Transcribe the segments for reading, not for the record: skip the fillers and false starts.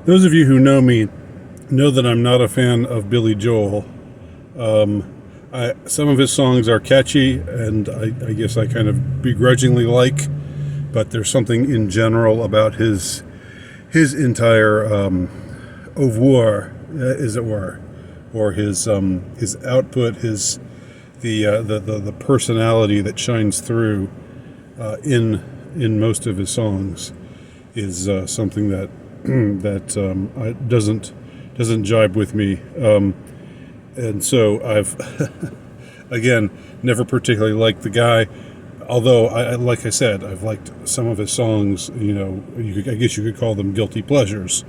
Those of you who know me know that I'm not a fan of Billy Joel. Some of his songs are catchy, and I guess I kind of begrudgingly like, but there's something in general about his entire oeuvre, as it were, or his output, the personality that shines through in most of his songs is something that doesn't jibe with me, and so I've again never particularly liked the guy. Although, like I said, I've liked some of his songs. I guess you could call them guilty pleasures.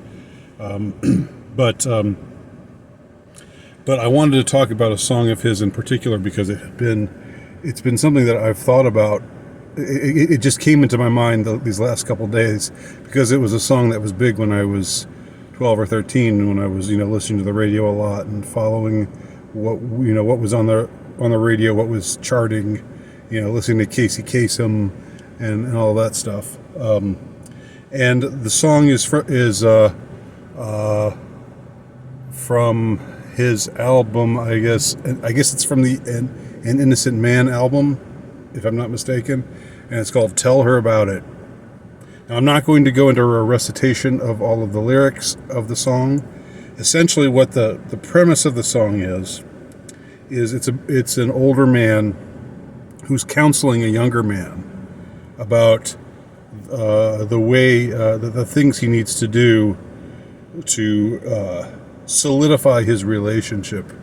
But I wanted to talk about a song of his in particular because it's been something that I've thought about. It just came into my mind these last couple of days because it was a song that was big when I was 12 or 13, when I was listening to the radio a lot and following what was on the radio, what was charting, listening to Casey Kasem and all that stuff. And the song is from his album, I guess it's from the An Innocent Man album, if I'm not mistaken, and it's called Tell Her About It. Now, I'm not going to go into a recitation of all of the lyrics of the song. Essentially, what the premise of the song is it's an older man who's counseling a younger man about the way, the things he needs to do to solidify his relationship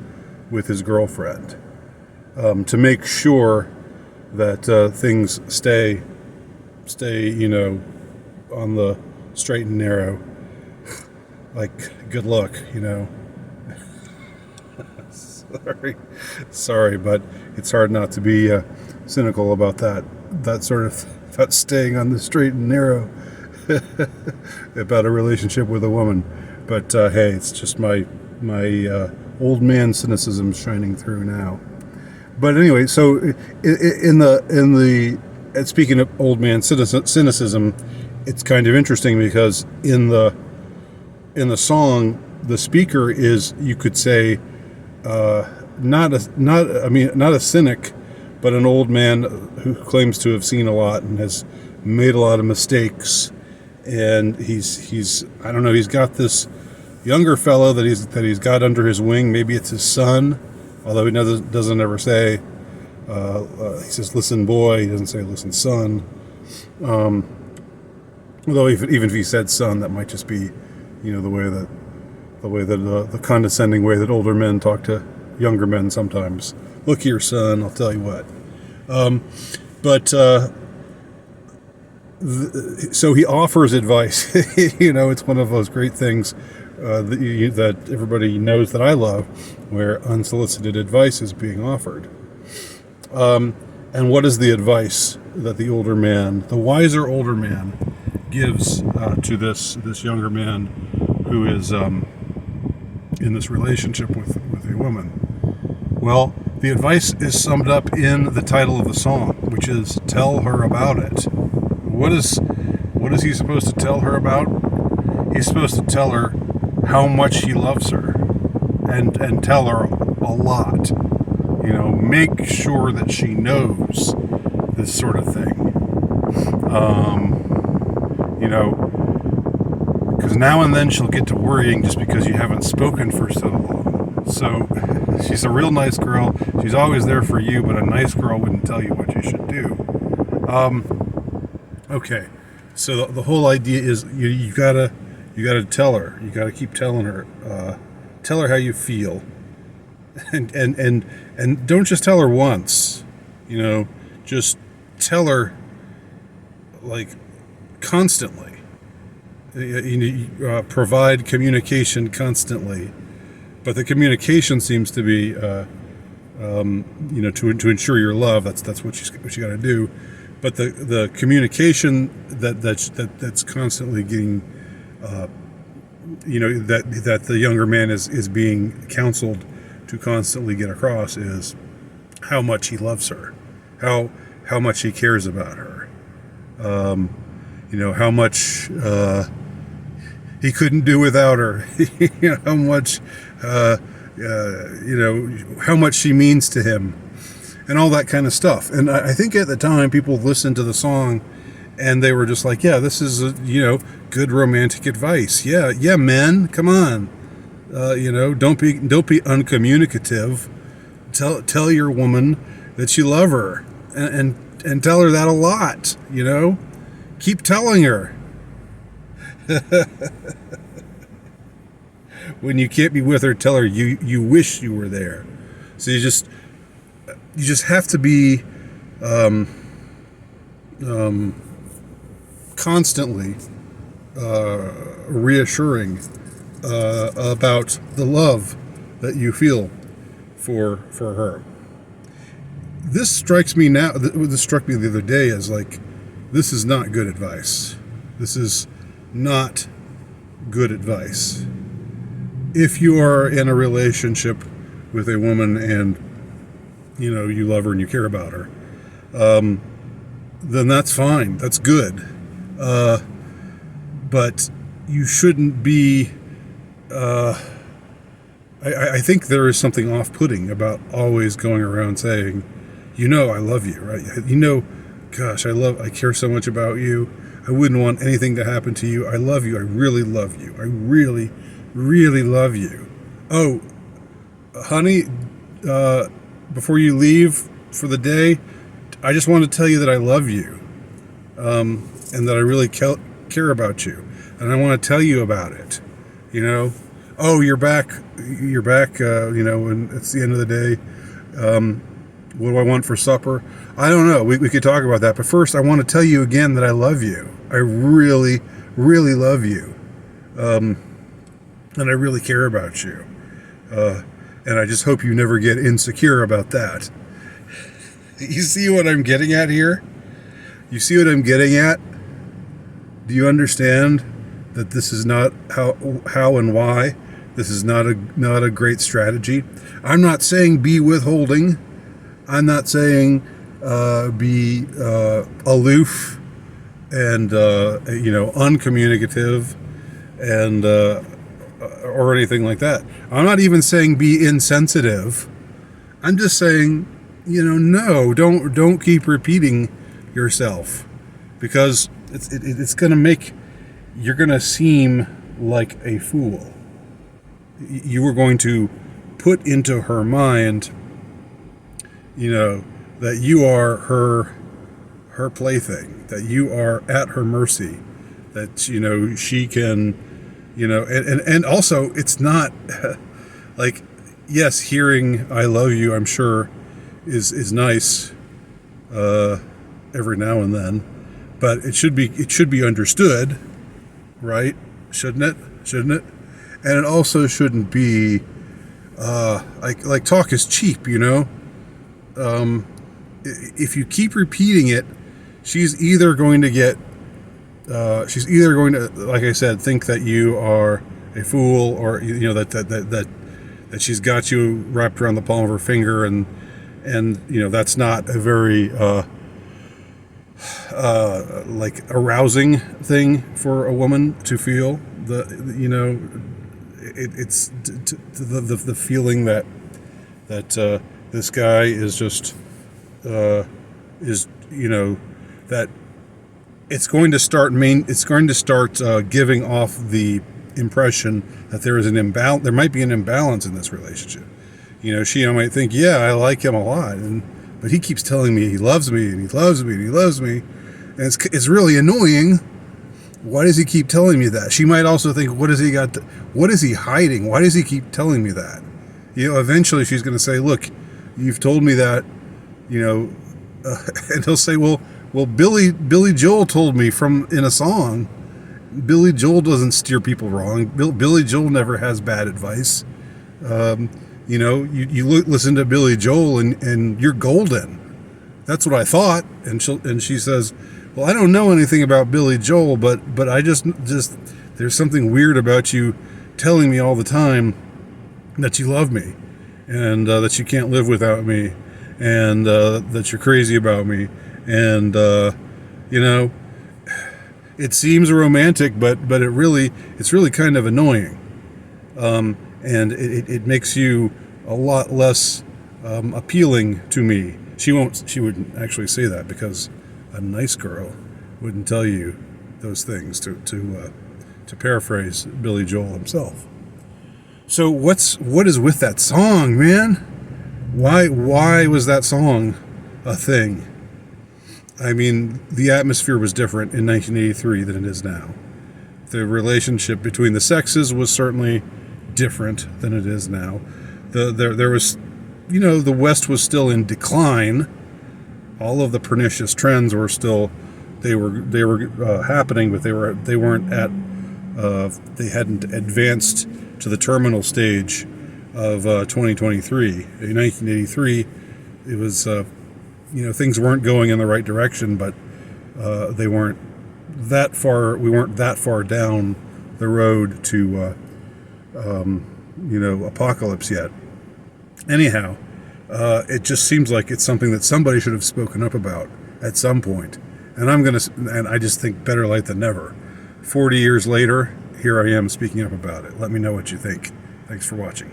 with his girlfriend, to make sure that things stay on the straight and narrow. Like, good luck, Sorry, but it's hard not to be cynical about that sort of about staying on the straight and narrow about a relationship with a woman. But hey, it's just my old man cynicism shining through now. But anyway, so in the speaking of old man cynicism, it's kind of interesting because in the song, the speaker is, you could say, not a cynic, but an old man who claims to have seen a lot and has made a lot of mistakes. And he's I don't know, he's got this younger fellow that he's got under his wing. Maybe it's his son, although he doesn't ever say. He says, "Listen, boy." He doesn't say, "Listen, son." Although even if he said son, that might just be, the way that the condescending way that older men talk to younger men sometimes. "Look here, son, I'll tell you what." So he offers advice. It's one of those great things that everybody knows that I love, where unsolicited advice is being offered. And what is the advice that the wiser older man, gives to this younger man who is in this relationship with a woman? Well, the advice is summed up in the title of the song, which is "Tell Her About It." What is he supposed to tell her about? He's supposed to tell her how much he loves her, and tell her a lot. Make sure that she knows this sort of thing. Because now and then she'll get to worrying just because you haven't spoken for so long. So she's a real nice girl. She's always there for you, but a nice girl wouldn't tell you what you should do. Okay, so the whole idea is you gotta tell her. You gotta keep telling her. Tell her how you feel, and don't just tell her once. Just tell her, like, constantly. Provide communication constantly, but the communication seems to be, to ensure your love. That's what you got to do. But the communication that's constantly getting, that the younger man is being counseled to constantly get across is how much he loves her, how much he cares about her, how much he couldn't do without her. How much, how much she means to him, and all that kind of stuff. And I think at the time people listened to the song, and they were just like, "Yeah, this is good romantic advice. Yeah, men, come on, don't be uncommunicative. Tell your woman that you love her, and tell her that a lot. Keep telling her." When you can't be with her, tell her you wish you were there. So you just have to be constantly reassuring about the love that you feel for her. This strikes me now. This struck me the other day as like, this is not good advice. This is not good advice. If you are in a relationship with a woman and you love her and you care about her, then that's fine. That's good. But you shouldn't be. I think there is something off-putting about always going around saying, I love you, right? Gosh, I care so much about you. I wouldn't want anything to happen to you. I love you. I really love you. I really, really love you. Oh, honey, before you leave for the day, I just want to tell you that I love you, and that I really care about you, and I want to tell you about it. Oh, you're back. And it's the end of the day. What do I want for supper? I don't know. We could talk about that. But first, I want to tell you again that I love you. I really, really love you. And I really care about you. And I just hope you never get insecure about that. You see what I'm getting at here? You see what I'm getting at? Do you understand that this is not how and why? This is not a great strategy. I'm not saying be withholding. I'm not saying be aloof and uncommunicative and or anything like that. I'm not even saying be insensitive. I'm just saying, no, don't keep repeating yourself, because it's going to make, you're going to seem like a fool. You are going to put into her mind, that you are her plaything, that you are at her mercy, that, she can, and also it's not like, yes, hearing I love you, I'm sure is nice, every now and then, but it should be understood, right? Shouldn't it? And it also shouldn't be, like talk is cheap, if you keep repeating it, she's either going to, like I said, think that you are a fool, or that she's got you wrapped around the palm of her finger, and that's not a very like arousing thing for a woman to feel. It's the feeling that this guy is just that it's going to start giving off the impression that there is an imbalance. There might be an imbalance in this relationship. She might think, yeah, I like him a lot, but he keeps telling me he loves me and he loves me and he loves me, and it's really annoying. Why does he keep telling me that? She might also think, what is he hiding? Why does he keep telling me that? Eventually she's going to say, look, you've told me that, and he'll say, well, Billy Joel told me in a song. Billy Joel doesn't steer people wrong. Billy Joel never has bad advice. You listen to Billy Joel and you're golden. That's what I thought. And she says, well, I don't know anything about Billy Joel, but I just there's something weird about you telling me all the time that you love me, and that you can't live without me, and that you're crazy about me, and it seems romantic, but it's really kind of annoying, and it makes you a lot less appealing to me. She wouldn't actually say that, because a nice girl wouldn't tell you those things, to paraphrase Billy Joel himself. So what is with that song, man? Why was that song a thing? I mean, the atmosphere was different in 1983 than it is now. The relationship between the sexes was certainly different than it is now. There was, the West was still in decline. All of the pernicious trends were still, they were happening, but they weren't at, they hadn't advanced to the terminal stage of 2023. In 1983, it was, things weren't going in the right direction, but they weren't that far. We weren't that far down the road to, apocalypse yet. Anyhow, it just seems like it's something that somebody should have spoken up about at some point. And I just think better late than never. 40 years later, here I am speaking up about it. Let me know what you think. Thanks for watching.